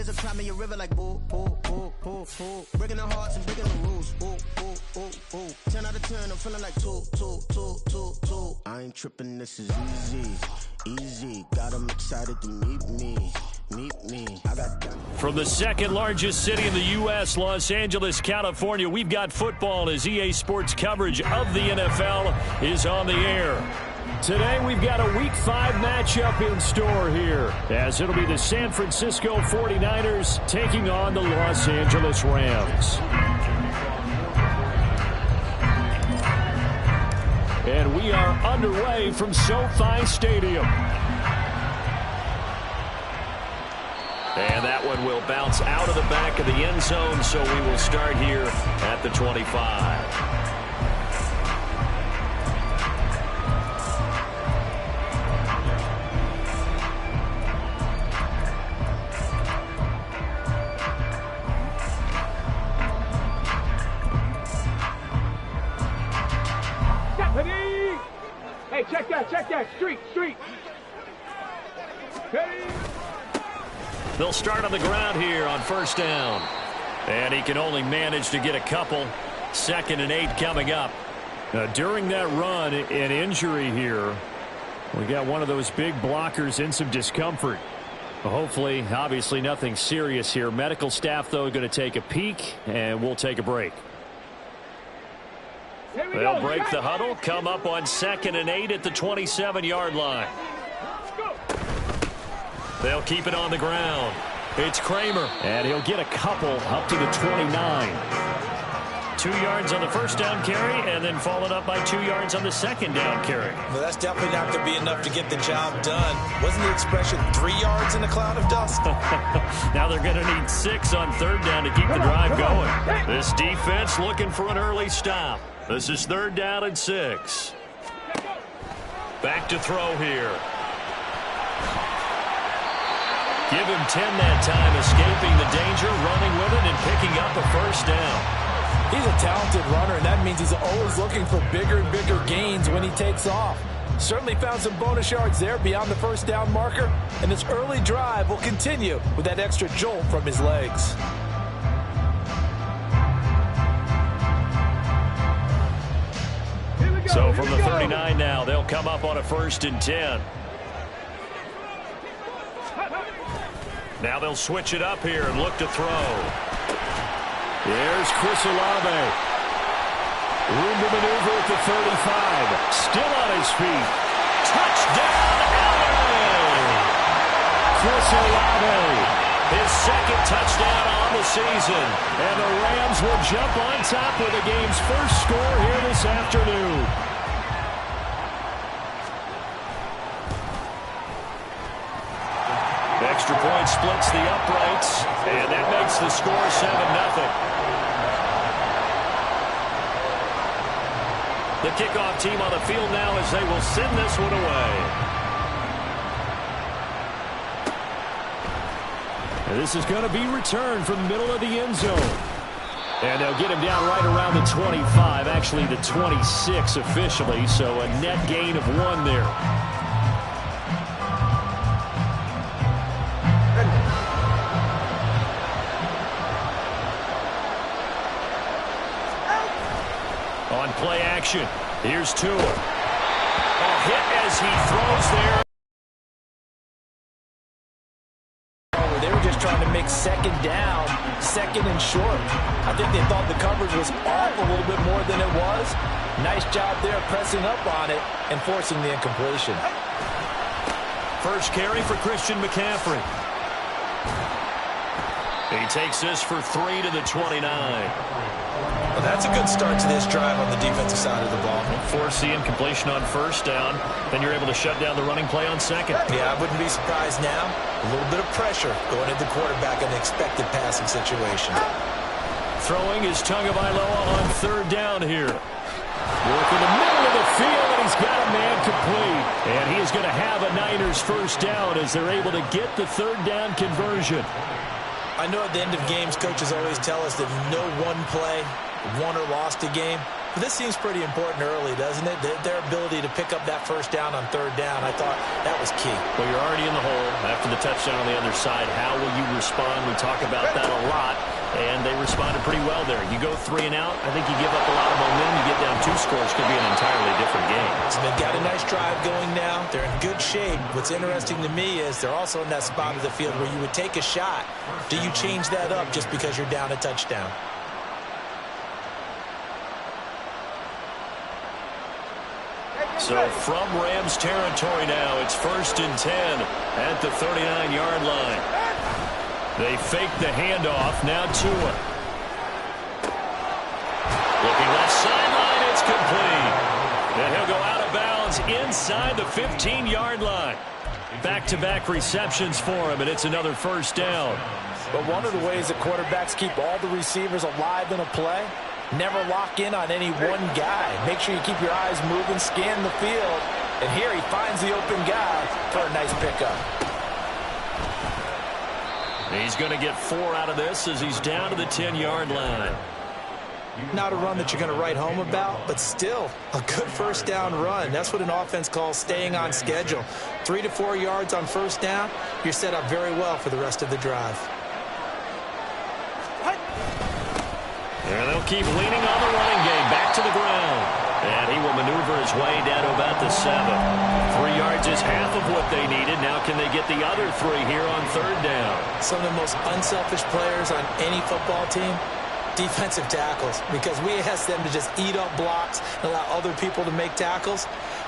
are climbing your river like boo, boo, boo, boo, boo. Breaking the hearts and breaking the rules. Ooh, ooh, ooh, ooh. 10 out of 10, I'm feeling like two. I ain't tripping, this is easy, easy. Got 'em excited to meet me. From the second largest city in the U.S., Los Angeles, California, we've got football as EA Sports coverage of the NFL is on the air. Today, we've got a Week 5 matchup in store here, as it'll be the San Francisco 49ers taking on the Los Angeles Rams. And we are underway from SoFi Stadium. And that one will bounce out of the back of the end zone, so we will start here at the 25. Hey, check that, street. Hey. They'll start on the ground here on first down. And he can only manage to get a couple. 2nd and 8 coming up. During that run, an injury here. We got one of those big blockers in some discomfort. Hopefully, obviously nothing serious here. Medical staff, though, going to take a peek, and we'll take a break. They'll break the huddle, come up on 2nd and 8 at the 27-yard line. They'll keep it on the ground. It's Kramer. And he'll get a couple up to the 29. 2 yards on the first down carry, and then followed up by 2 yards on the second down carry. Well, that's definitely not going to be enough to get the job done. Wasn't the expression 3 yards in a cloud of dust? Now they're going to need 6 on third down to keep the drive going. This defense looking for an early stop. This is 3rd down and 6. Back to throw here. Give him 10 that time, escaping the danger, running with it, and picking up a first down. He's a talented runner, and that means he's always looking for bigger and bigger gains when he takes off. Certainly found some bonus yards there beyond the first down marker, and this early drive will continue with that extra jolt from his legs. So from the 39 now, they'll come up on a 1st and 10. Now they'll switch it up here and look to throw. There's Chris Olave. Room to maneuver at the 35. Still on his feet. Touchdown, LA! Chris Olave. His 2nd touchdown on the season. And the Rams will jump on top with the game's first score here this afternoon. Extra point splits the uprights, and that makes the score 7-0. The kickoff team on the field now as they will send this one away. And this is going to be returned from the middle of the end zone. And they'll get him down right around the 25, actually the 26 officially, so a net gain of 1 there. On play action, here's Tua. A hit as he throws there. They were just trying to make 2nd down, 2nd and short. I think they thought the coverage was off a little bit more than it was. Nice job there pressing up on it and forcing the incompletion. First carry for Christian McCaffrey. He takes this for 3 to the 29. Well, that's a good start to this drive on the defensive side of the ball. Force the incompletion on first down. Then you're able to shut down the running play on 2nd. Yeah, I wouldn't be surprised now. A little bit of pressure going into the quarterback in the expected passing situation. Throwing is Tagovailoa on 3rd down here. Working the middle of the field, and he's got a man complete. And he is going to have a Niners first down as they're able to get the 3rd down conversion. I know at the end of games, coaches always tell us that no one play won or lost a game. But this seems pretty important early, doesn't it? Their ability to pick up that first down on third down, I thought that was key. Well, you're already in the hole after the touchdown on the other side. How will you respond? We talk about that a lot, and they responded pretty well there. You go 3 and out, I think you give up a lot of momentum. You get down 2 scores, could be an entirely different game. So they've got a nice drive going now. They're in good shape. What's interesting to me is they're also in that spot of the field where you would take a shot. Do you change that up just because you're down a touchdown? So from Rams territory now, it's 1st and 10 at the 39-yard line. They fake the handoff. Now Tua. Looking left sideline, it's complete. And he'll go out of bounds inside the 15-yard line. Back-to-back receptions for him, and it's another first down. But one of the ways that quarterbacks keep all the receivers alive in a play, never lock in on any one guy. Make sure you keep your eyes moving, scan the field. And here he finds the open guy for a nice pickup. He's going to get 4 out of this as he's down to the 10-yard line. Not a run that you're going to write home about, but still a good first down run. That's what an offense calls staying on schedule. 3 to 4 yards on first down, you're set up very well for the rest of the drive. And they'll keep leaning on the running game. Back to the ground. And he will maneuver his way down to about the 7. 3 yards is half of what they needed. Now can they get the other 3 here on third down? Some of the most unselfish players on any football team, defensive tackles, because we ask them to just eat up blocks and allow other people to make tackles.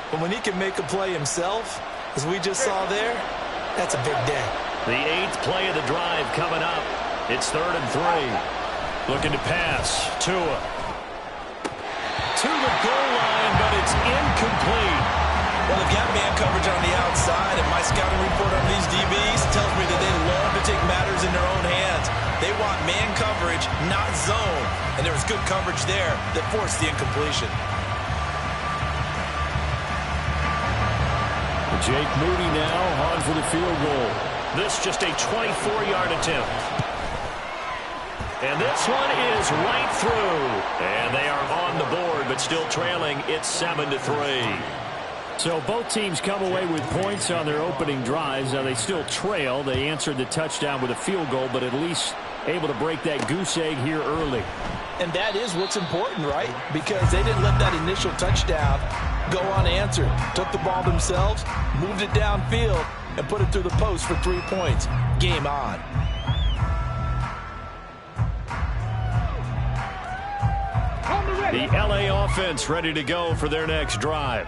But when he can make a play himself, as we just saw there, that's a big day. The 8th play of the drive coming up. It's 3rd and 3. Looking to pass. Tua. To the goal line, but it's incomplete. Well, they've got man coverage on the outside, and my scouting report on these DBs tells me that they love to take matters in their own hands. They want man coverage, not zone. And there was good coverage there that forced the incompletion. Jake Moody now on for the field goal. This just a 24-yard attempt. And this one is right through. And they are on the board, but still trailing. It's 7-3. So both teams come away with points on their opening drives. Now they still trail. They answered the touchdown with a field goal, but at least able to break that goose egg here early. And that is what's important, right? Because they didn't let that initial touchdown go unanswered. Took the ball themselves, moved it downfield, and put it through the post for 3 points. Game on. The LA offense ready to go for their next drive.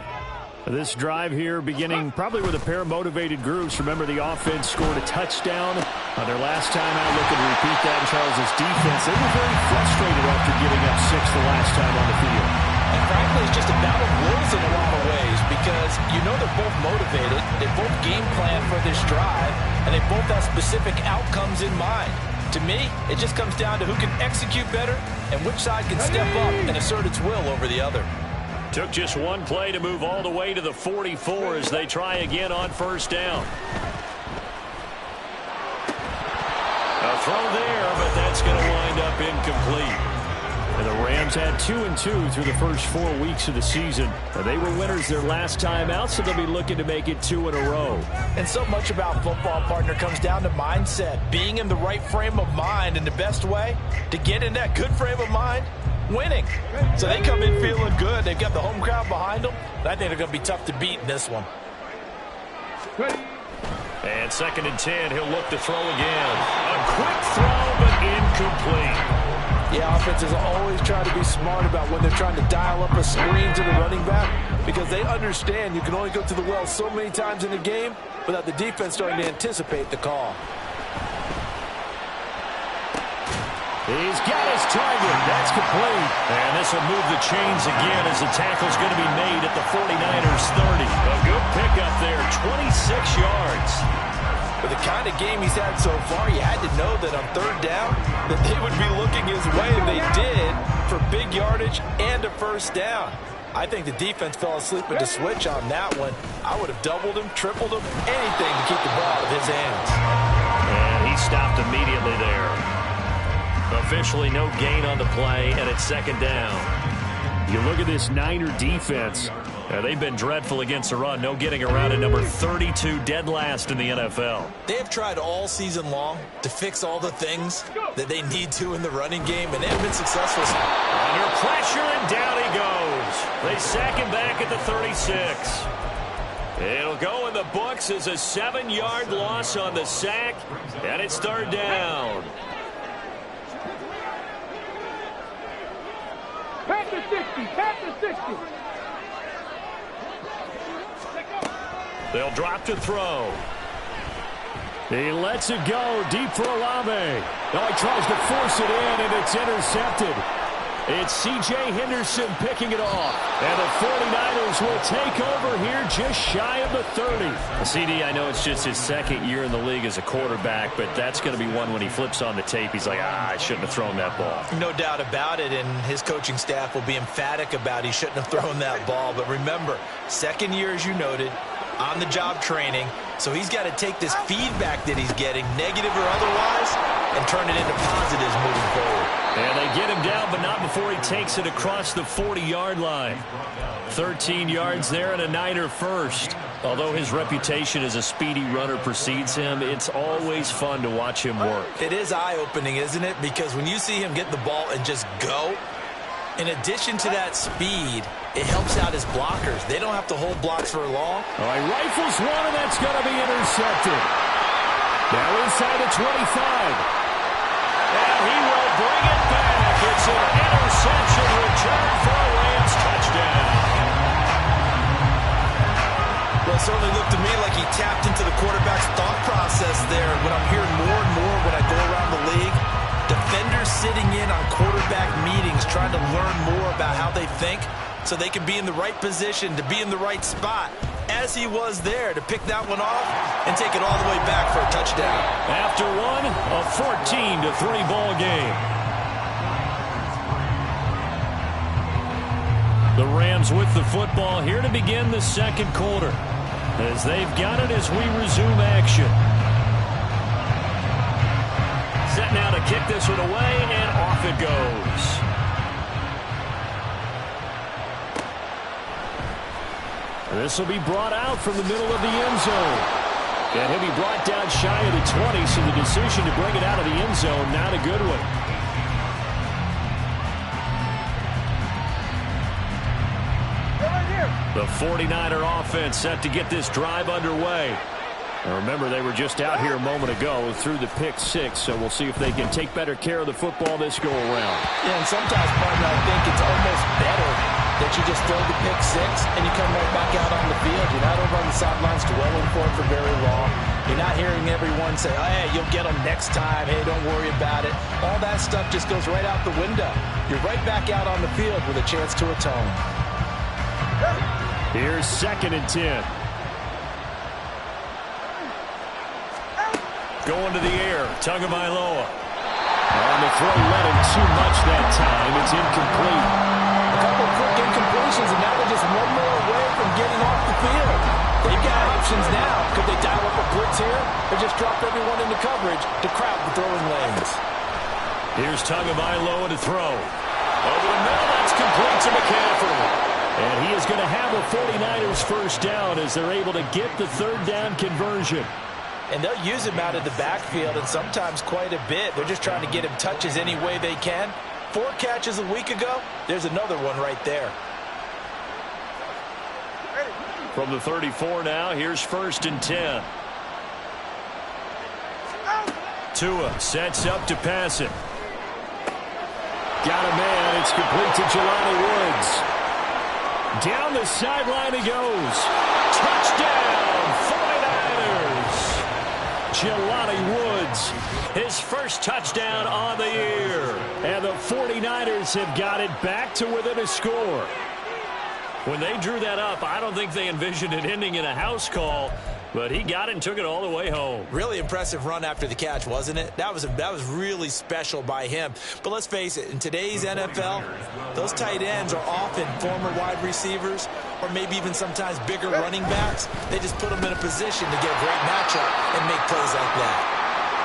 This drive here beginning probably with a pair of motivated groups. Remember, the offense scored a touchdown on their last time out. Looking to repeat that in Charles's defense. They were very frustrated after giving up 6 the last time on the field. And frankly, it's just a battle of wills in a lot of ways because you know they're both motivated. They both game plan for this drive, and they both have specific outcomes in mind. To me, it just comes down to who can execute better and which side can step up and assert its will over the other. Took just one play to move all the way to the 44 as they try again on first down. A throw there, but that's going to wind up incomplete. And the Rams had 2-2 through the first 4 weeks of the season. They were winners their last time out, so they'll be looking to make it 2 in a row. And so much about football, partner, comes down to mindset. Being in the right frame of mind, and the best way to get in that good frame of mind, winning. So they come in feeling good. They've got the home crowd behind them. And I think they're going to be tough to beat in this one. And 2nd and 10, he'll look to throw again. A quick throw, but incomplete. Yeah, offenses always try to be smart about when they're trying to dial up a screen to the running back because they understand you can only go to the well so many times in a game without the defense starting to anticipate the call. He's got his target. That's complete. And this will move the chains again as the tackle's going to be made at the 49ers 30. A good pickup there, 26 yards. With the kind of game he's had so far, you had to know that on third down that they would be looking his way, and they did, for big yardage and a first down. I think the defense fell asleep at the switch on that one. I would have doubled him, tripled him, anything to keep the ball out of his hands. And he stopped immediately there. Officially no gain on the play, and it's 2nd down. You look at this Niner defense. They've been dreadful against the run. No getting around it. Number 32, dead last in the NFL. They have tried all season long to fix all the things that they need to in the running game, and they have been successful. Under pressure, and down he goes. They sack him back at the 36. It'll go in the books as a 7-yard loss on the sack, and it's third down. Pat the 60, pat the 60. They'll drop to throw. He lets it go deep for Olave. Now he tries to force it in, and it's intercepted. It's C.J. Henderson picking it off. And the 49ers will take over here just shy of the 30. CD, I know it's just his second year in the league as a quarterback, but that's going to be one when he flips on the tape. He's like, I shouldn't have thrown that ball. No doubt about it, and his coaching staff will be emphatic about he shouldn't have thrown that ball. But remember, second year, as you noted, on-the-job training. So he's got to take this feedback that he's getting, negative or otherwise, and turn it into positives moving forward. And they get him down, but not before he takes it across the 40-yard line. 13 yards there and a Niner first. Although his reputation as a speedy runner precedes him, it's always fun to watch him work. It is eye-opening, isn't it? Because when you see him get the ball and just go, in addition to that speed, it helps out his blockers. They don't have to hold blocks for long. All right, rifles one, and that's going to be intercepted. Now inside the 25. And he will bring it back. It's an interception return for a Rams touchdown. Well, it certainly looked to me like he tapped into the quarterback's thought process there. What I'm hearing more and more when I go around the league, defenders sitting in on quarterback meetings trying to learn more about how they think so they can be in the right position, to be in the right spot, as he was there to pick that one off and take it all the way back for a touchdown. After one, a 14-3 ball game. The Rams with the football here to begin the second quarter, as they've got it as we resume action. Set now to kick this one away, and off it goes. This will be brought out from the middle of the end zone. And he'll be brought down shy of the 20, so the decision to bring it out of the end zone, not a good one. The 49er offense set to get this drive underway. Now remember, they were just out here a moment ago through the pick six, so we'll see if they can take better care of the football this go-around. Yeah, and sometimes, partner, I think it's almost better that you just throw the pick six and you come right back out on the field. You're not over on the sidelines dwelling for it for very long. You're not hearing everyone say, oh, hey, you'll get them next time. Hey, don't worry about it. All that stuff just goes right out the window. You're right back out on the field with a chance to atone. Here's 2nd and 10. Going to the air, Tagovailoa. On the throw, let him too much that time. It's incomplete. A couple of quick incompletions, and now they're just one more away from getting off the field. They've got options now. Could they dial up a blitz here, or just drop everyone into coverage to crowd the throwing lanes? Here's Tagovailoa to throw. Over the middle, that's complete to McCaffrey. And he is going to have a 49ers first down as they're able to get the third down conversion. And they'll use him out of the backfield, and sometimes quite a bit. They're just trying to get him touches any way they can. 4 catches a week ago. There's another one right there. From the 34 now, here's 1st and 10. Tua sets up to pass it. Got a man. It's complete to Jelani Woods. Down the sideline he goes. Touchdown, 49ers. Jelani Woods, his first touchdown on the year. And the 49ers have got it back to within a score. When they drew that up, I don't think they envisioned it ending in a house call, but he got it and took it all the way home. Really impressive run after the catch, wasn't it? That was really special by him. But let's face it, in today's NFL, those tight ends are often former wide receivers or maybe even sometimes bigger running backs. They just put them in a position to get a great matchup and make plays like that.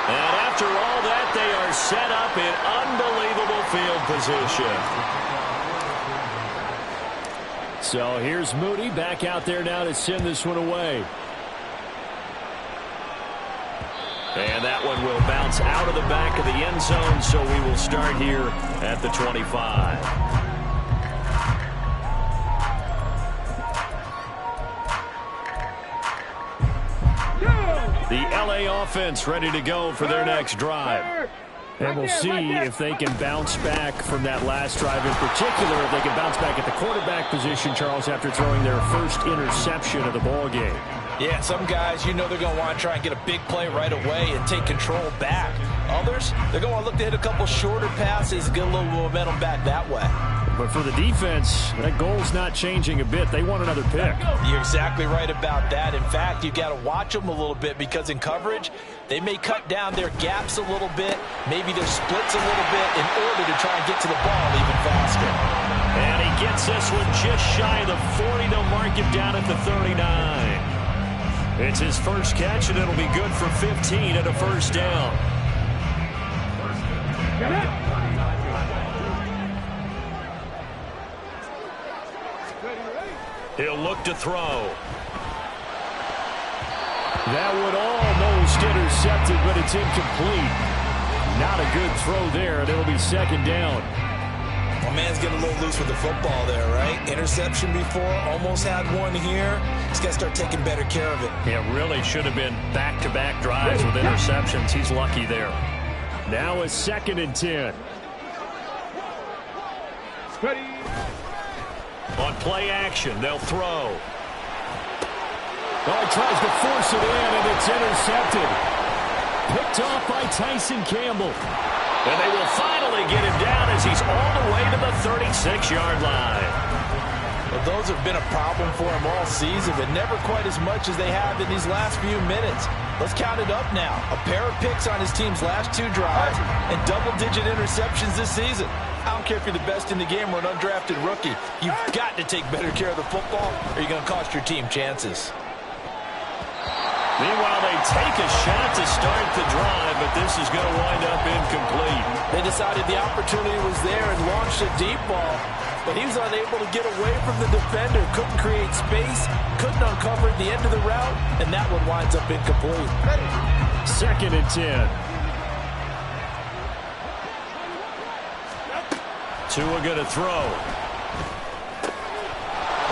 And after all that, they are set up in unbelievable field position. So here's Moody back out there now to send this one away. And that one will bounce out of the back of the end zone, so we will start here at the 25. The LA offense ready to go for their next drive. And we'll see if they can bounce back from that last drive in particular, if they can bounce back at the quarterback position, Charles, after throwing their first interception of the ball game. Yeah, some guys, you know they're going to want to try and get a big play right away and take control back. Others, they're going to look to hit a couple shorter passes and get a little momentum back that way. But for the defense, that goal's not changing a bit. They want another pick. You're exactly right about that. In fact, you've got to watch them a little bit because in coverage, they may cut down their gaps a little bit, maybe their splits a little bit in order to try and get to the ball even faster. And he gets this one just shy of the 40. They'll mark him down at the 39. It's his first catch, and it'll be good for 15 at a first down. He'll look to throw. That would almost intercepted, but it's incomplete. Not a good throw there, and it'll be second down. Well, man's getting a little loose with the football there, right? Interception before, almost had one here. He's got to start taking better care of it. Yeah, really should have been back-to-back drives with interceptions. He's lucky there. Now a 2nd and 10. Ready. On play action, they'll throw. Oh, he tries to force it in, and it's intercepted. Picked off by Tyson Campbell. And they will finally get him down as he's all the way to the 36-yard line. Well, those have been a problem for him all season, but never quite as much as they have in these last few minutes. Let's count it up now. A pair of picks on his team's last 2 drives and double-digit interceptions this season. I don't care if you're the best in the game or an undrafted rookie. You've got to take better care of the football or you're going to cost your team chances. Meanwhile, they take a shot to start the drive, but this is going to wind up incomplete. They decided the opportunity was there and launched a deep ball, but he was unable to get away from the defender, couldn't create space, couldn't uncover the end of the route, and that one winds up incomplete. 2nd and 10. Tua going to throw.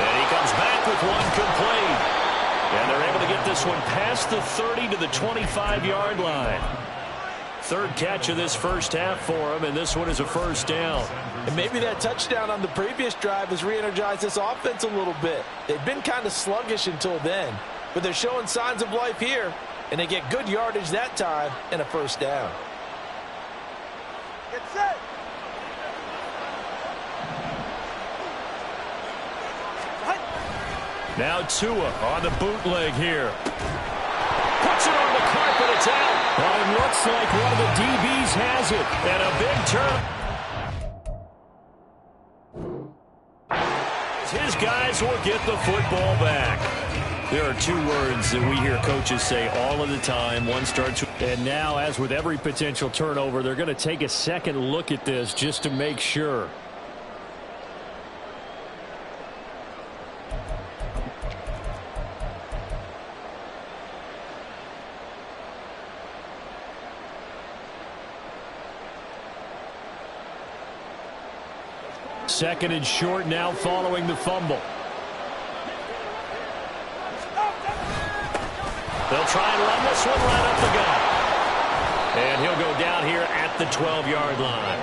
And he comes back with one complete. And they're able to get this one past the 30 to the 25-yard line. 3rd catch of this first half for him, and this one is a first down. And maybe that touchdown on the previous drive has re-energized this offense a little bit. They've been kind of sluggish until then, but they're showing signs of life here, and they get good yardage that time and a first down. Get set. Now Tua on the bootleg here. Puts it on the carpet, it's out. Well, it looks like one of the DBs has it. And a big turn. His guys will get the football back. There are 2 words that we hear coaches say all of the time. One starts with, and now, as with every potential turnover, they're going to take a second look at this just to make sure. Second and short now following the fumble. They'll try and run this one right up the gut. And he'll go down here at the 12-yard line.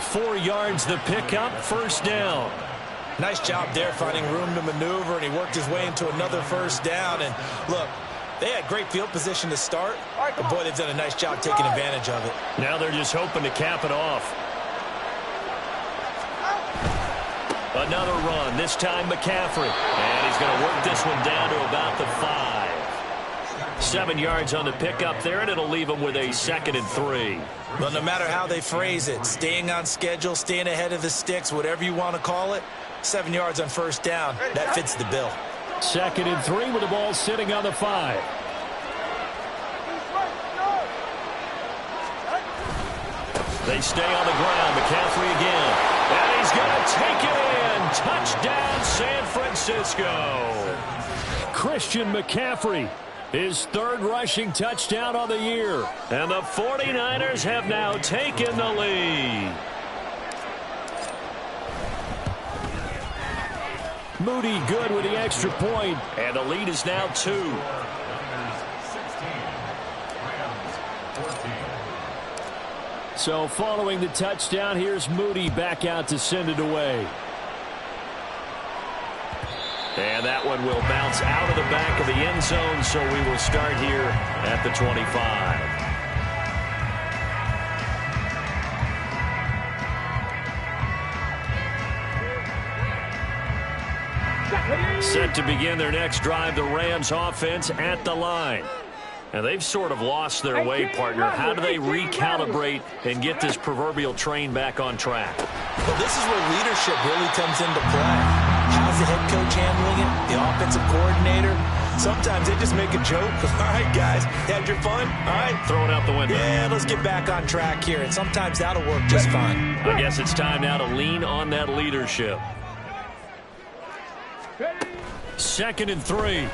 4 yards the pickup, first down. Nice job there finding room to maneuver, and he worked his way into another first down. And look, they had great field position to start, but boy, they've done a nice job taking advantage of it. Now they're just hoping to cap it off. Another run, this time McCaffrey. And he's going to work this one down to about the 5. 7 yards on the pickup there, and it'll leave him with a 2nd and 3. Well, no matter how they phrase it, staying on schedule, staying ahead of the sticks, whatever you want to call it, 7 yards on first down, that fits the bill. 2nd and 3 with the ball sitting on the 5. They stay on the ground. McCaffrey again. And he's going to take it in. touchdown, San Francisco. Christian McCaffrey, his third rushing touchdown on the year. And the 49ers have now taken the lead. Moody good with the extra point, and the lead is now 2. So following the touchdown, here's Moody back out to send it away. And that one will bounce out of the back of the end zone, so we will start here at the 25. Set to begin their next drive, the Rams offense at the line. And they've sort of lost their way, partner. How do they recalibrate and get this proverbial train back on track? Well, this is where leadership really comes into play. How's the head coach handling it? The offensive coordinator? Sometimes they just make a joke. All right, guys, had your fun? All right. Throw it out the window. Yeah, let's get back on track here. And sometimes that'll work just fine. I guess it's time now to lean on that leadership. 2nd and 3.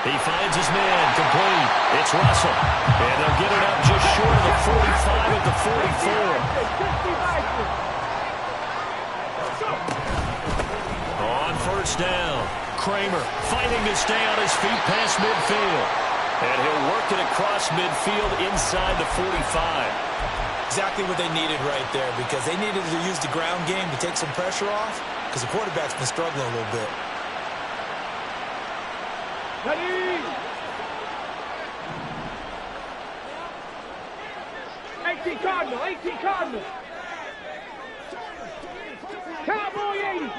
He finds his man, complete. It's Russell. And they'll get it up just short of the 45 at the 44. On first down, Kramer fighting to stay on his feet past midfield. And he'll work it across midfield inside the 45. Exactly what they needed right there, because they needed to use the ground game to take some pressure off, because the quarterback's been struggling a little bit. Ready? 18 Cardinal, 18 Cardinal. Cowboy 80.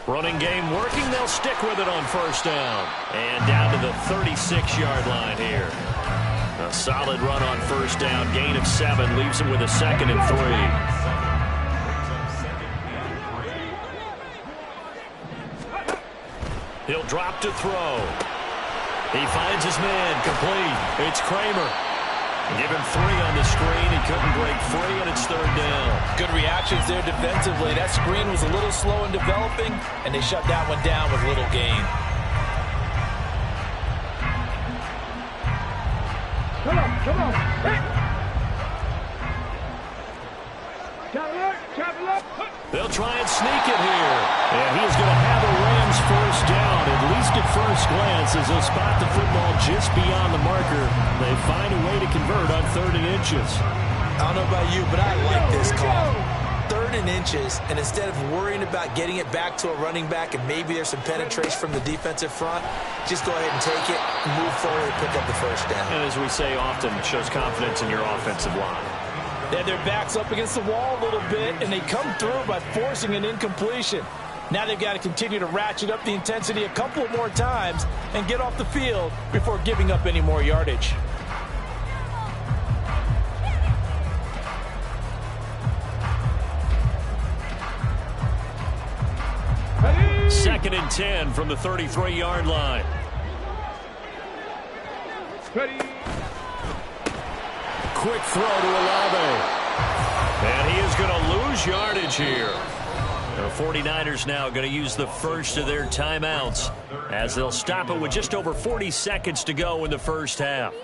Running game working. They'll stick with it on first down. And down to the 36-yard line here. A solid run on first down. Gain of 7 leaves him with a 2nd and 3. He'll drop to throw. He finds his man, complete. It's Kramer. Give him 3 on the screen. He couldn't break free, and it's 3rd down. Good reactions there defensively. That screen was a little slow in developing, and they shut that one down with little gain. Come on, come on. Hey. Travel up. They'll try and sneak it here. And he's going to have a Rams first down, at least at first glance, as they'll spot the football just beyond the marker. They find a way to convert on 3rd and inches. I don't know about you, but I like this call. 3rd and inches, and instead of worrying about getting it back to a running back and maybe there's some penetration from the defensive front, just go ahead and take it, move forward, and pick up the first down. And as we say often, it shows confidence in your offensive line. They had their backs up against the wall a little bit, and they come through by forcing an incompletion. Now they've got to continue to ratchet up the intensity a couple more times and get off the field before giving up any more yardage. Ready? 2nd and 10 from the 33-yard line. Ready? Quick throw to Olave. And he is going to lose yardage here. The 49ers now going to use the first of their timeouts as they'll stop it with just over 40 seconds to go in the first half.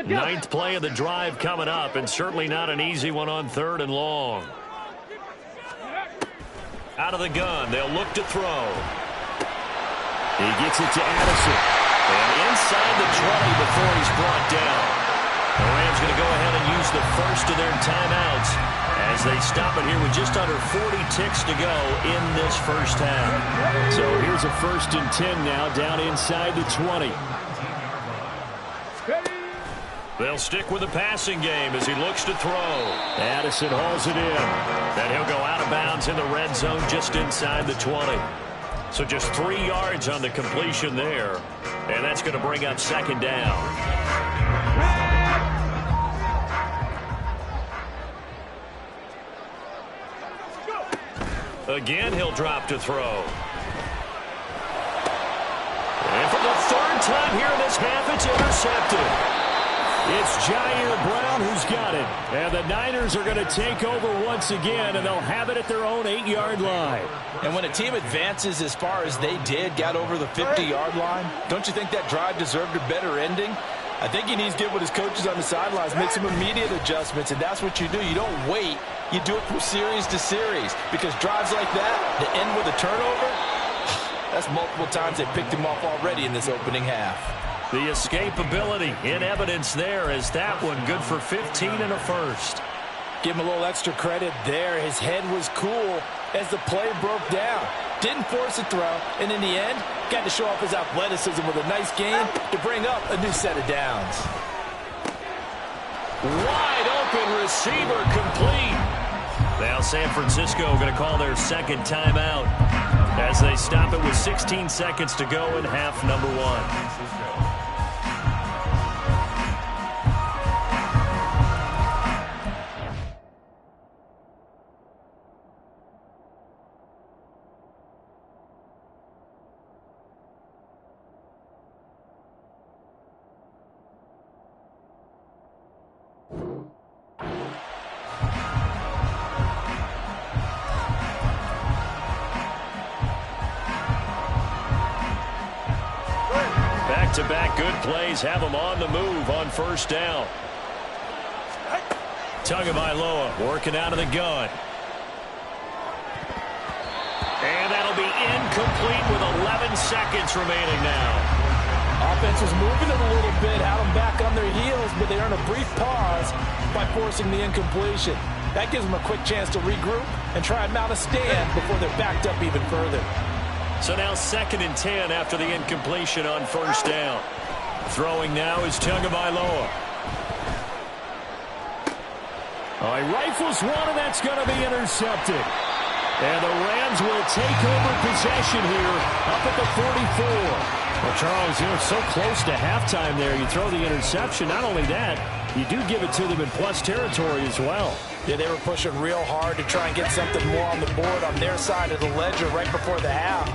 Ninth play of the drive coming up, and certainly not an easy one on 3rd and long. Out of the gun, they'll look to throw. He gets it to Addison. And inside the 20 before he's brought down. The Rams going to go ahead and use the first of their timeouts as they stop it here with just under 40 ticks to go in this first half. So here's a 1st and 10 now down inside the 20. They'll stick with the passing game as he looks to throw. Addison hauls it in. And he'll go out of bounds in the red zone just inside the 20. So just 3 yards on the completion there. And that's going to bring up 2nd down. Again, he'll drop to throw. And from the 30. time here in this half. It's intercepted. It's Jair Brown who's got it. And the Niners are going to take over once again, and they'll have it at their own 8-yard line. And when a team advances as far as they did, got over the 50-yard line, don't you think that drive deserved a better ending? I think he needs to get with his coaches on the sidelines, make some immediate adjustments, and that's what you do. You don't wait. You do it from series to series, because drives like that, that end with a turnover, that's multiple times they picked him off already in this opening half. The escapability in evidence there as that one good for 15 and a first. Give him a little extra credit there. His head was cool as the play broke down. Didn't force a throw, and in the end, got to show off his athleticism with a nice game to bring up a new set of downs. Wide open receiver complete. Now San Francisco going to call their second timeout as they stop it with 16 seconds to go in half number one. Back-to-back good plays have them on the move on first down. Tagovailoa working out of the gun. And that'll be incomplete with 11 seconds remaining now. Offense was moving it a little bit, had them back on their heels, but they earn a brief pause by forcing the incompletion. That gives them a quick chance to regroup and try and mount a stand before they're backed up even further. So now 2nd and 10 after the incompletion on first down. Throwing now is Tagovailoa. He rifles one, and that's going to be intercepted. And the Rams will take over possession here up at the 44. Well, Charles, you're so close to halftime there. You throw the interception. Not only that, you do give it to them in plus territory as well. Yeah, they were pushing real hard to try and get something more on the board on their side of the ledger right before the half.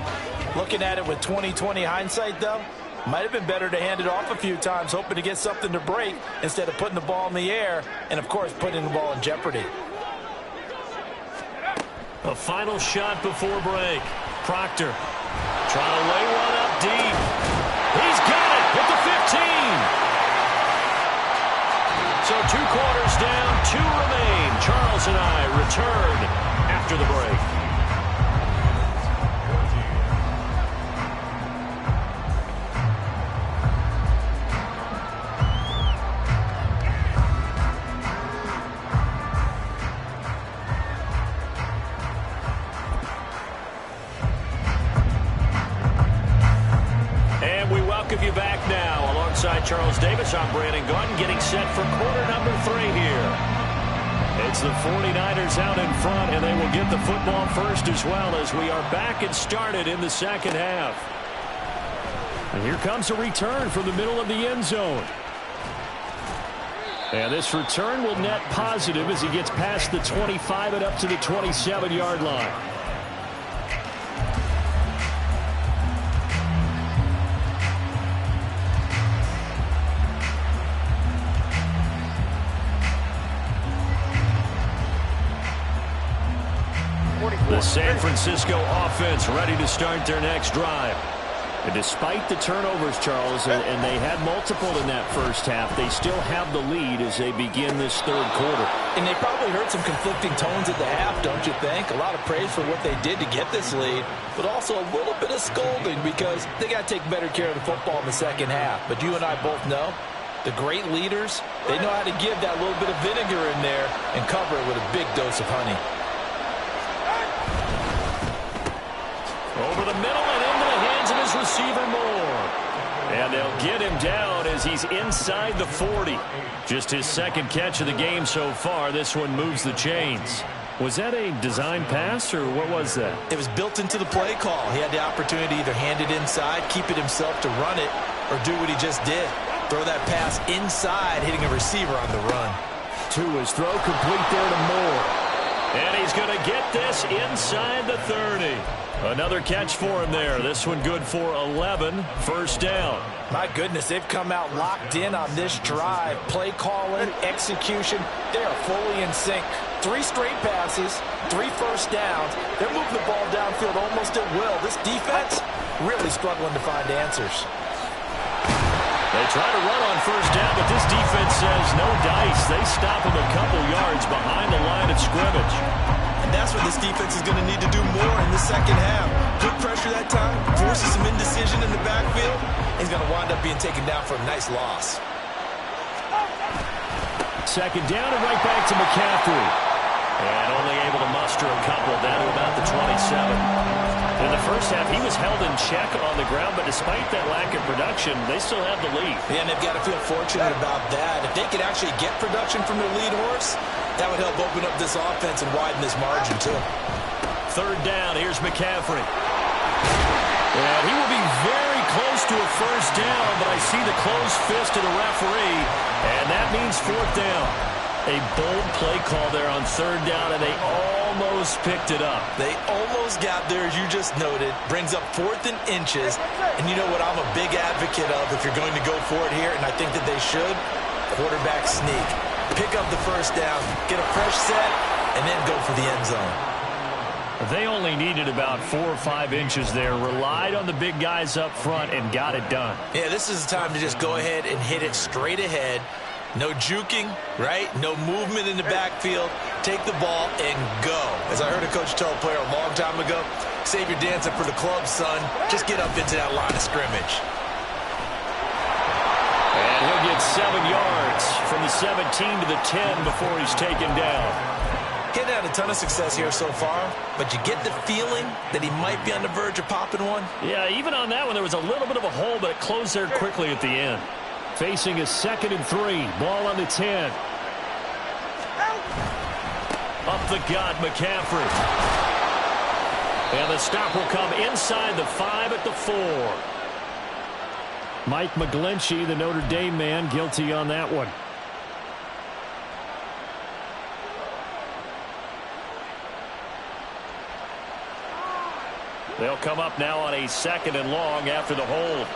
Looking at it with 20/20 hindsight, though, might have been better to hand it off a few times, hoping to get something to break instead of putting the ball in the air and, of course, putting the ball in jeopardy. A final shot before break. Proctor trying to lay one up deep. He's got it at the 15. So 2 quarters down, 2 remain. Charles and I return after the break. Welcome you back now. Alongside Charles Davis, I'm Brandon Gaudin, getting set for quarter number 3 here. It's the 49ers out in front, and they will get the football first as well as we are back and started in the second half. And here comes a return from the middle of the end zone. And this return will net positive as he gets past the 25 and up to the 27-yard line. The San Francisco offense ready to start their next drive. And despite the turnovers, Charles, and they had multiple in that first half, they still have the lead as they begin this third quarter. And they probably heard some conflicting tones at the half, don't you think? A lot of praise for what they did to get this lead, but also a little bit of scolding because they got to take better care of the football in the second half. But you and I both know the great leaders, they know how to give that little bit of vinegar in there and cover it with a big dose of honey. Over the middle and into the hands of his receiver Moore. And they'll get him down as he's inside the 40. Just his second catch of the game so far. This one moves the chains. Was that a design pass, or what was that? It was built into the play call. He had the opportunity to either hand it inside, keep it himself to run it, or do what he just did. Throw that pass inside, hitting a receiver on the run. To his throw, complete there to Moore. And he's going to get this inside the 30. Another catch for him there. This one good for 11. First down. My goodness, they've come out locked in on this drive. Play calling, execution, they are fully in sync. 3 straight passes, 3 first downs. They're moving the ball downfield almost at will. This defense really struggling to find answers. They try to run on first down, but this defense says no dice. They stop him a couple yards behind the line of scrimmage. And that's what this defense is going to need to do more in the second half. Good pressure that time, forces some indecision in the backfield. He's going to wind up being taken down for a nice loss. Second down and right back to McCaffrey. And only able to muster a couple down to about the 27. In the first half, he was held in check on the ground, but despite that lack of production, they still have the lead. Yeah, and they've got to feel fortunate about that. If they could actually get production from their lead horse, that would help open up this offense and widen this margin, too. Third down, here's McCaffrey. And he will be very close to a first down, but I see the closed fist of the referee, and that means fourth down. A bold play call there on third down, and they almost picked it up. They almost got there, as you just noted. Brings up 4th and inches. And you know what I'm a big advocate of if you're going to go for it here, and I think that they should? Quarterback sneak. Pick up the first down, get a fresh set, and then go for the end zone. They only needed about 4 or 5 inches there, relied on the big guys up front, and got it done. Yeah, this is the time to just go ahead and hit it straight ahead. No juking, right? No movement in the backfield. Take the ball and go. As I heard a coach tell a player a long time ago, save your dancing for the club, son. Just get up into that line of scrimmage. And he'll get 7 yards from the 17 to the 10 before he's taken down. He's had a ton of success here so far, but you get the feeling that he might be on the verge of popping one. Yeah, even on that one, there was a little bit of a hole, but it closed there quickly at the end. Facing a 2nd and 3. Ball on the 10. Up the gut, McCaffrey. And the stop will come inside the 5 at the 4. Mike McGlinchey, the Notre Dame man, guilty on that one. They'll come up now on a 2nd and long after the hold.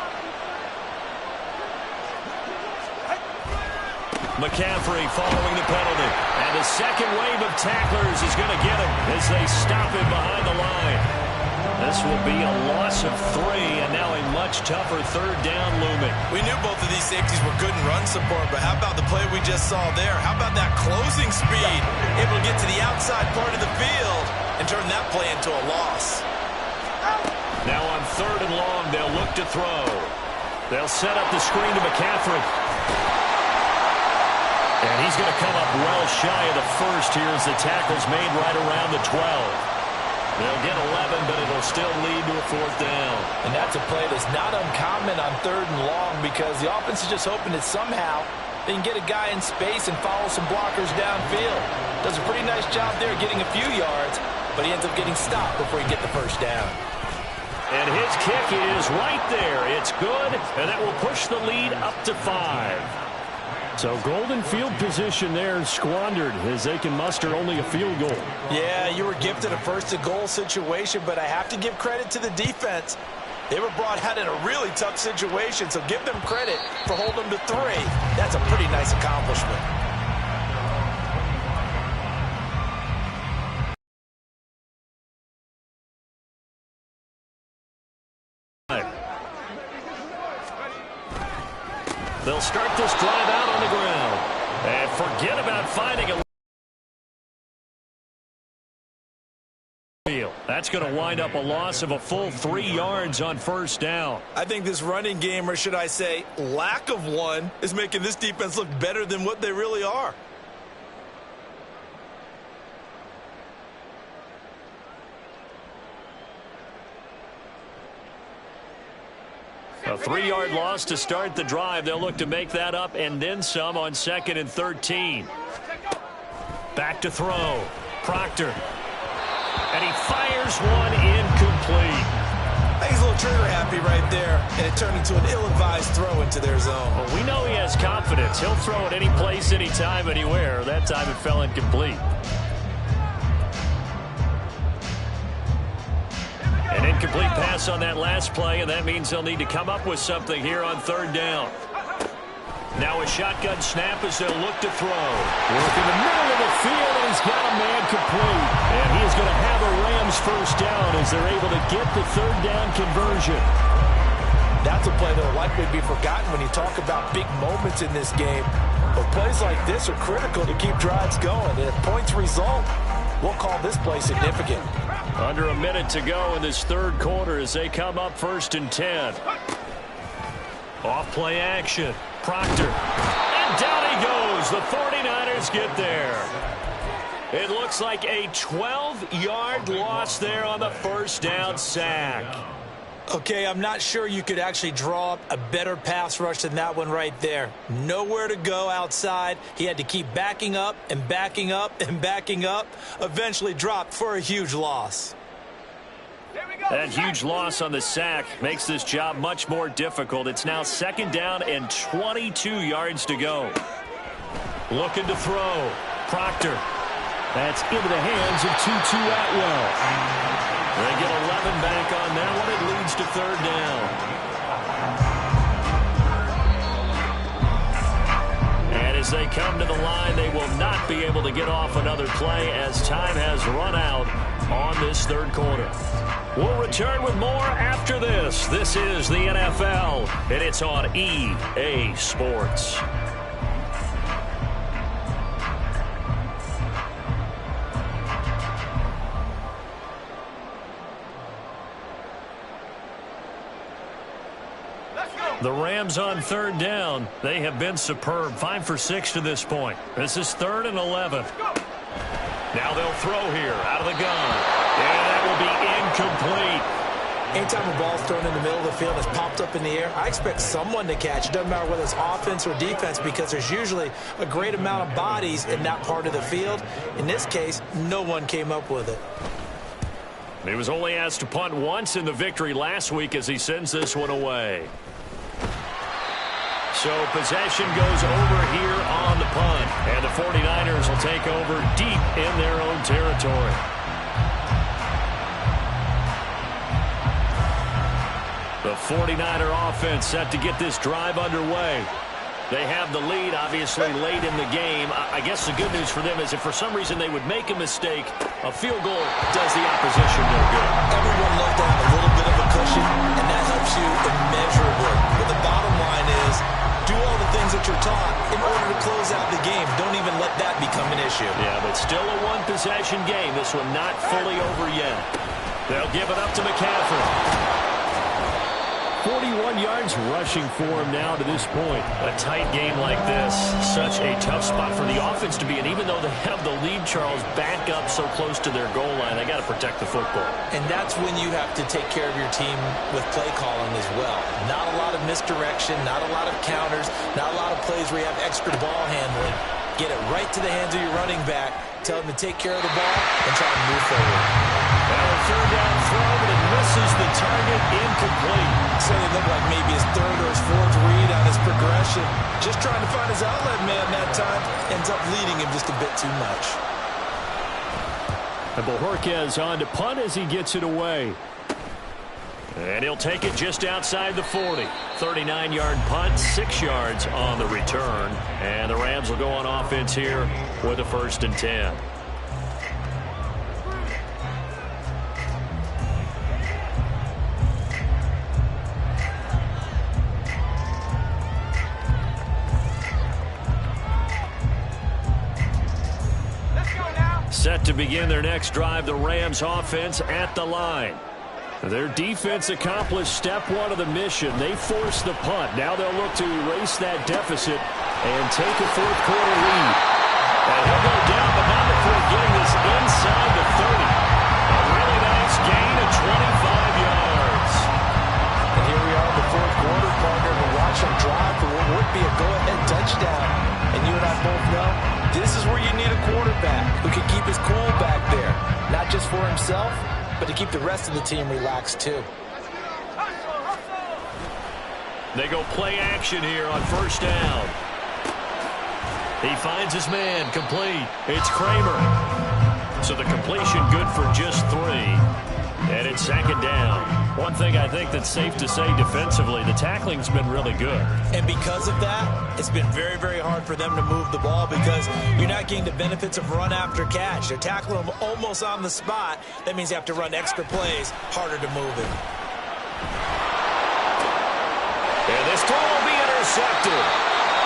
McCaffrey following the penalty. And the second wave of tacklers is going to get him as they stop him behind the line. This will be a loss of 3, and now a much tougher third down looming. We knew both of these safeties were good in run support, but how about the play we just saw there? How about that closing speed? Able to get to the outside part of the field and turn that play into a loss. Now on 3rd and long, they'll look to throw. They'll set up the screen to McCaffrey. And he's going to come up well shy of the first here as the tackle's made right around the 12. They'll get 11, but it'll still lead to a 4th down. And that's a play that's not uncommon on 3rd and long because the offense is just hoping that somehow they can get a guy in space and follow some blockers downfield. Does a pretty nice job there getting a few yards, but he ends up getting stopped before he get the first down. And his kick is right there. It's good, and that will push the lead up to 5. So golden field position there squandered as they can muster only a field goal. Yeah, you were gifted a first-to-goal situation, but I have to give credit to the defense. They were brought out in a really tough situation, so give them credit for holding them to 3. That's a pretty nice accomplishment. They'll start this drive out on the ground. And forget about finding a... That's going to wind up a loss of a full 3 yards on first down. I think this running game, or should I say lack of one, is making this defense look better than what they really are. A 3-yard loss to start the drive. They'll look to make that up and then some on 2nd and 13. Back to throw. Proctor. And he fires one incomplete. I think he's a little trigger happy right there, and it turned into an ill-advised throw into their zone. Well, we know he has confidence. He'll throw it any place, anytime, anywhere. That time it fell incomplete. Incomplete pass on that last play, and that means they'll need to come up with something here on third down. Now a shotgun snap as they'll look to throw. Work in the middle of the field, and he's got a man complete. And he is going to have a Rams first down as they're able to get the third down conversion. That's a play that will likely be forgotten when you talk about big moments in this game. But plays like this are critical to keep drives going. And if points result, we'll call this play significant. Under a minute to go in this third quarter as they come up 1st and 10. Off play action. Proctor. And down he goes. The 49ers get there. It looks like a 12-yard loss there on the first down sack. Okay, I'm not sure you could actually draw up a better pass rush than that one right there. Nowhere to go outside. He had to keep backing up and backing up and backing up. Eventually dropped for a huge loss. That huge loss on the sack makes this job much more difficult. It's now 2nd down and 22 yards to go. Looking to throw. Proctor. That's into the hands of Tutu Atwell. They get 11 back on that one. It leads to 3rd down. And as they come to the line, they will not be able to get off another play as time has run out on this third quarter. We'll return with more after this. This is the NFL, and it's on EA Sports. The Rams on 3rd down. They have been superb. 5 for 6 to this point. This is 3rd and 11. Now they'll throw here out of the gun. And that will be incomplete. Anytime a ball's thrown in the middle of the field and it's popped up in the air, I expect someone to catch. It doesn't matter whether it's offense or defense because there's usually a great amount of bodies in that part of the field. In this case, no one came up with it. He was only asked to punt once in the victory last week as he sends this one away. So possession goes over here on the punt. And the 49ers will take over deep in their own territory. The 49er offense set to get this drive underway. They have the lead, obviously, late in the game. I guess the good news for them is if for some reason they would make a mistake, a field goal does the opposition no good. Everyone loves to have a little bit of a cushion, and that helps you immeasurably. But the bottom line is, do all the things that you're taught in order to close out the game. Don't even let that become an issue. Yeah, but still a one-possession game. This one not fully over yet. They'll give it up to McCaffrey. 41 yards rushing for him now to this point. A tight game like this, such a tough spot for the offense to be in. Even though they have the lead, Charles, back up so close to their goal line, they got to protect the football. And that's when you have to take care of your team with play calling as well. Not a lot of misdirection, not a lot of counters, not a lot of plays where you have extra ball handling. Get it right to the hands of your running back. Tell him to take care of the ball and try to move forward. Well, a 3rd down throw, but it misses the target, incomplete. Certainly looked like maybe his 3rd or his 4th read on his progression. Just trying to find his outlet man that time. Ends up leading him just a bit too much. And Bojorquez on to punt as he gets it away. And he'll take it just outside the 40. 39-yard punt, 6 yards on the return. And the Rams will go on offense here with a 1st and 10. Set to begin their next drive, the Rams offense at the line. Their defense accomplished step 1 of the mission. They forced the punt. Now they'll look to erase that deficit and take a 4th quarter lead. And he'll go down, but not before getting this inside the 30. A really nice gain of 25 yards. And here we are in the 4th quarter, partner, to watch him drive for what would be a go-ahead touchdown. And you and I both know this is where you need a quarterback who can keep his cool back there. Not just for himself, but to keep the rest of the team relaxed too. They go play action here on 1st down. He finds his man, complete. It's Kramer. So the completion good for just 3. And it's second down. One thing I think that's safe to say defensively, the tackling's been really good. And because of that, it's been very, very hard for them to move the ball because you're not getting the benefits of run after catch. They're tackling them almost on the spot. That means you have to run extra plays, harder to move it. And this throw will be intercepted.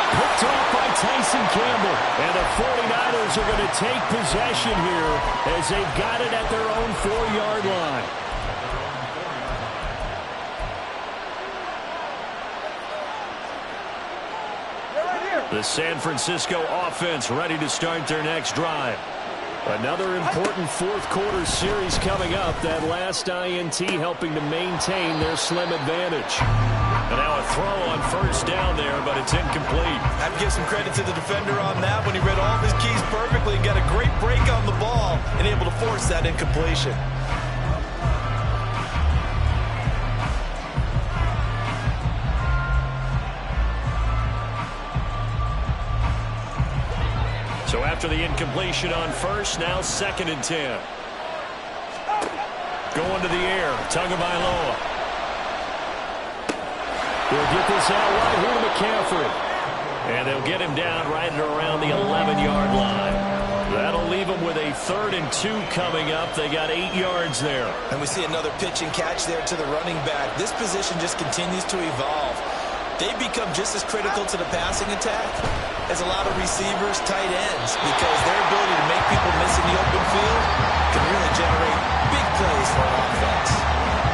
Picked off by Tyson Campbell. And the 49ers are going to take possession here as they've got it at their own 4-yard line. The San Francisco offense ready to start their next drive. Another important fourth-quarter series coming up. That last INT helping to maintain their slim advantage. And now a throw on first down there, but it's incomplete. I have to give some credit to the defender on that when he read all of his keys perfectly and got a great break on the ball and able to force that incompletion. So after the incompletion on first, now 2nd and 10. Going to the air, Tagovailoa. He'll get this out right here to McCaffrey. And they'll get him down right at around the 11-yard line. That'll leave him with a 3rd and 2 coming up. They got 8 yards there. And we see another pitch and catch there to the running back. This position just continues to evolve. They've become just as critical to the passing attack as a lot of receivers, tight ends, because their ability to make people miss in the open field can really generate big plays for an offense.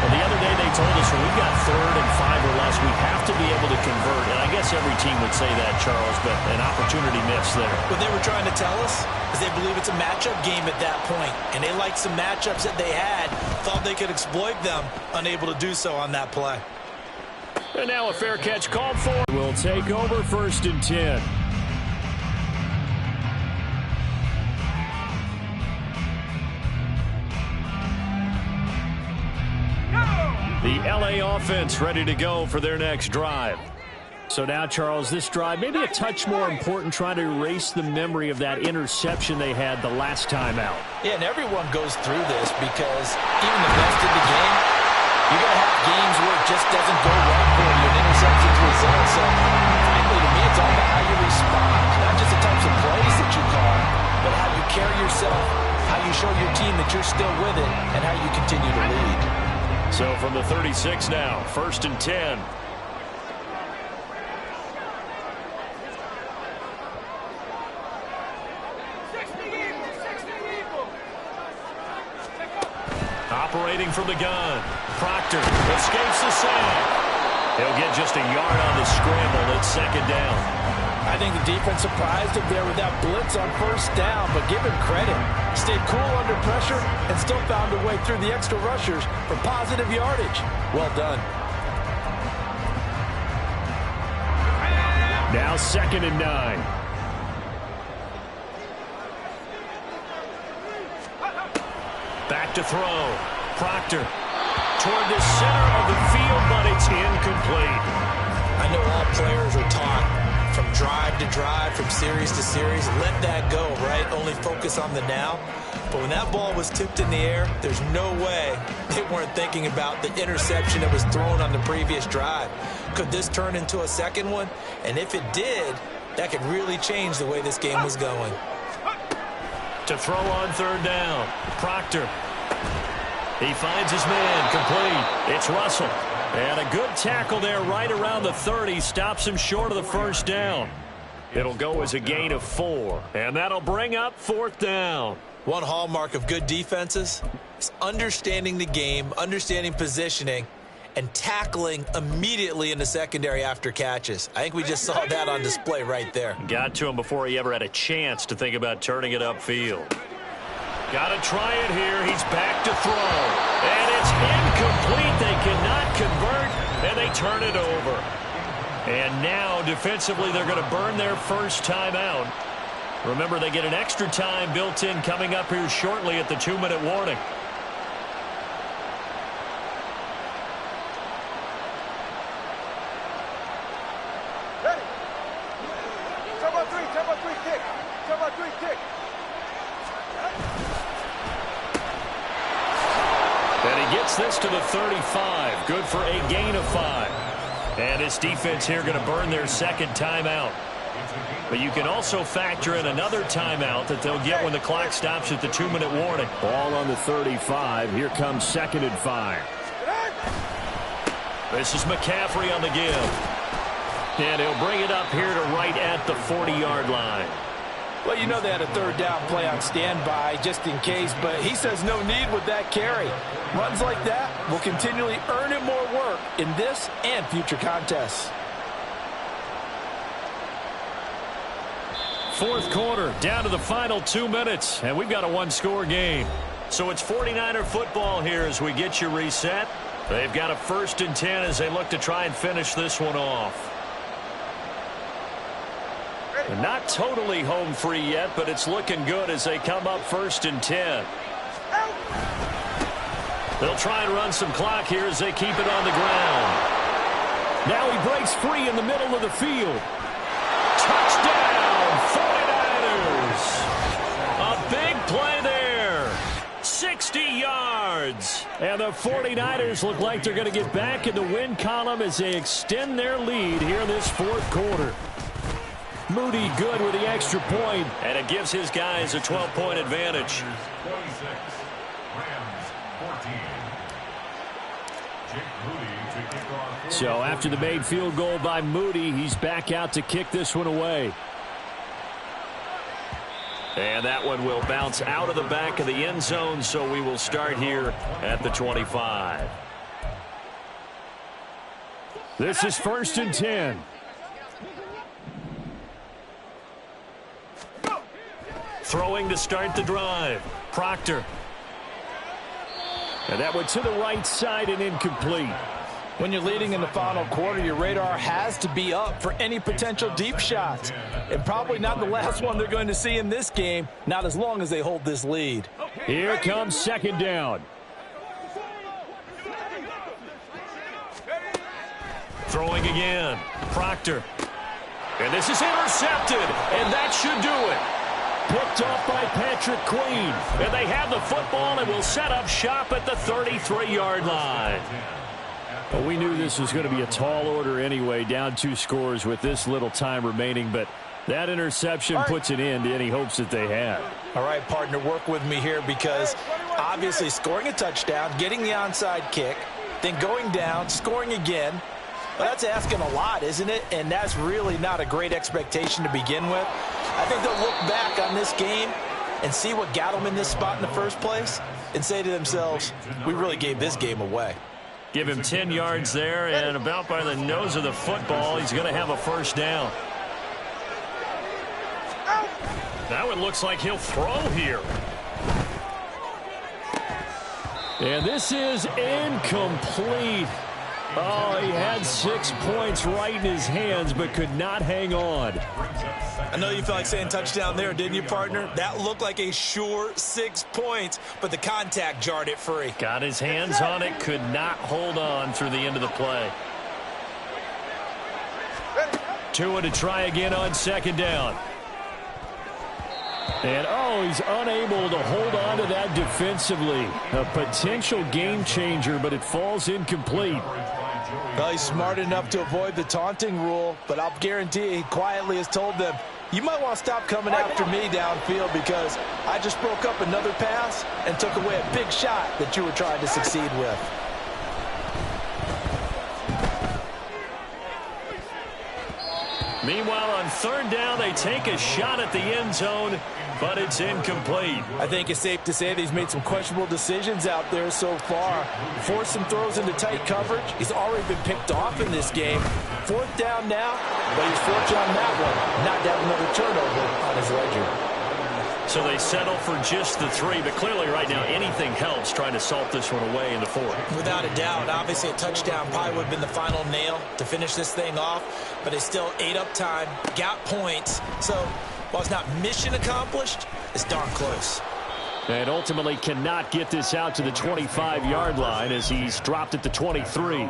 Well, the other day they told us when we got 3rd and 5 or less, we have to be able to convert. And I guess every team would say that, Charles, but an opportunity missed there. What they were trying to tell us is they believe it's a matchup game at that point, and they liked some matchups that they had, thought they could exploit them, unable to do so on that play. And now a fair catch called for. Will take over 1st and 10. The LA offense ready to go for their next drive. So now, Charles, this drive maybe a touch more important, trying to erase the memory of that interception they had the last time out. Yeah, and everyone goes through this because even the best in the game, you're going to have games where it just doesn't go right for you, and interceptions result. So, frankly, to me, it's all about how you respond, not just the types of plays that you call, but how you carry yourself, how you show your team that you're still with it, and how you continue to lead. So from the 36 now, 1st and 10. Operating from the gun. Proctor escapes the sack. He'll get just a yard on the scramble. It's 2nd down. I think the defense surprised him there with that blitz on first down, but give him credit. Stayed cool under pressure and still found a way through the extra rushers for positive yardage. Well done. Now 2nd and 9. Back to throw. Proctor toward the center of the field, but it's incomplete. I know all players are taught from drive to drive, from series to series, let that go, right? Only focus on the now. But when that ball was tipped in the air, there's no way they weren't thinking about the interception that was thrown on the previous drive. Could this turn into a second one? And if it did, that could really change the way this game was going. To throw on 3rd down. Proctor. He finds his man. Complete. It's Russell. And a good tackle there right around the 30. Stops him short of the 1st down. It'll go as a gain of 4. And that'll bring up 4th down. One hallmark of good defenses is understanding the game, understanding positioning, and tackling immediately in the secondary after catches. I think we just saw that on display right there. Got to him before he ever had a chance to think about turning it upfield. Got to try it here. He's back to throw. And it's incomplete. They cannot convert, and they turn it over. And now, defensively, they're going to burn their first timeout. Remember, they get an extra time built in coming up here shortly at the 2-minute warning. takes this to the 35. Good for a gain of 5. And his defense here going to burn their second timeout. But you can also factor in another timeout that they'll get when the clock stops at the 2-minute warning. Ball on the 35. Here comes 2nd and 5. This is McCaffrey on the give. And he'll bring it up here to right at the 40-yard line. Well, you know they had a 3rd down play on standby just in case, but he says no need with that carry. Runs like that will continually earn him more work in this and future contests. 4th quarter, down to the final 2 minutes, and we've got a 1-score game. So it's 49er football here as we get you reset. They've got a 1st and 10 as they look to try and finish this one off. They're not totally home free yet, but it's looking good as they come up 1st and 10. They'll try and run some clock here as they keep it on the ground. Now he breaks free in the middle of the field. Touchdown, 49ers. A big play there. 60 yards. And the 49ers look like they're going to get back in the win column as they extend their lead here in this 4th quarter. Moody good with the extra point. And it gives his guys a 12-point advantage. So after the made field goal by Moody, he's back out to kick this one away. And that one will bounce out of the back of the end zone, so we will start here at the 25. This is 1st and 10. Throwing to start the drive. Proctor. And that went to the right side and incomplete. When you're leading in the final quarter, your radar has to be up for any potential deep shots. And probably not the last one they're going to see in this game, not as long as they hold this lead. Here comes 2nd down. Throwing again. Proctor. And this is intercepted. And that should do it. Picked off by Patrick Queen. And they have the football and will set up shop at the 33-yard line. Well, we knew this was going to be a tall order anyway, down 2 scores with this little time remaining, but that interception puts an end to any hopes that they had. All right, partner, work with me here because obviously scoring a touchdown, getting the onside kick, then going down, scoring again, well, that's asking a lot, isn't it? And that's really not a great expectation to begin with. I think they'll look back on this game and see what got them in this spot in the first place and say to themselves, we really gave this game away. Give him 10 yards there, and about by the nose of the football, he's going to have a 1st down. Now it looks like he'll throw here. And this is incomplete. Oh, he had 6 points right in his hands, but could not hang on. I know you felt like saying touchdown there, didn't you, partner? That looked like a sure 6 points, but the contact jarred it free. Got his hands on it, could not hold on through the end of the play. Tua to try again on 2nd down. And, oh, he's unable to hold on to that defensively. A potential game changer, but it falls incomplete. Well, he's smart enough to avoid the taunting rule, but I'll guarantee he quietly has told them, you might want to stop coming after me downfield because I just broke up another pass and took away a big shot that you were trying to succeed with. Meanwhile, on 3rd down, they take a shot at the end zone, but it's incomplete. I think it's safe to say that he's made some questionable decisions out there so far. Forced some throws into tight coverage. He's already been picked off in this game. 4th down now, but he's fortunate on that one, not to have another turnover on his ledger. So they settle for just the 3, but clearly right now anything helps trying to salt this one away in the 4th. Without a doubt, obviously a touchdown probably would have been the final nail to finish this thing off, but it's still ate up time, got points. So while it's not mission accomplished, it's darn close. And ultimately cannot get this out to the 25-yard line as he's dropped at the 23.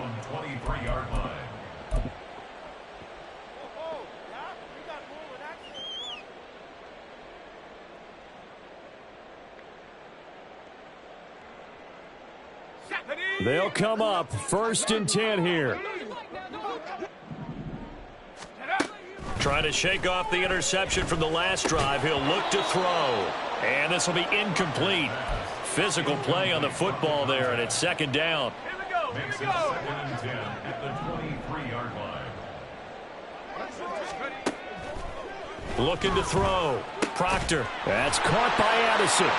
They'll come up 1st and 10 here. Trying to shake off the interception from the last drive. He'll look to throw. And this will be incomplete. Physical play on the football there, and it's 2nd down. Here we go. 2nd and 10 at the 23-yard line. Looking to throw. Proctor. That's caught by Addison.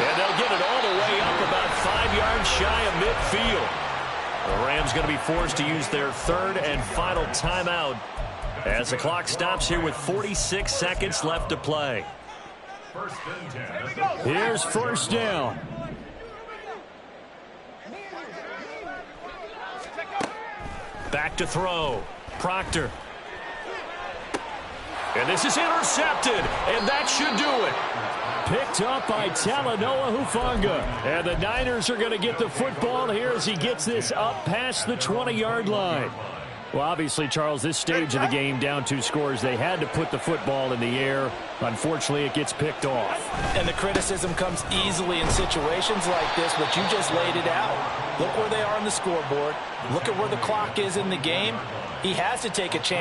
And they'll get it all the way up about 5 yards shy of midfield. The Rams going to be forced to use their 3rd and final timeout as the clock stops here with 46 seconds left to play. Here's 1st down. Back to throw. Proctor. And this is intercepted, and that should do it. Picked up by Talanoa Hufanga. And the Niners are going to get the football here as he gets this up past the 20-yard line. Well, obviously, Charles, this stage of the game, down 2 scores, they had to put the football in the air. Unfortunately, it gets picked off. And the criticism comes easily in situations like this, but you just laid it out. Look where they are on the scoreboard. Look at where the clock is in the game. He has to take a chance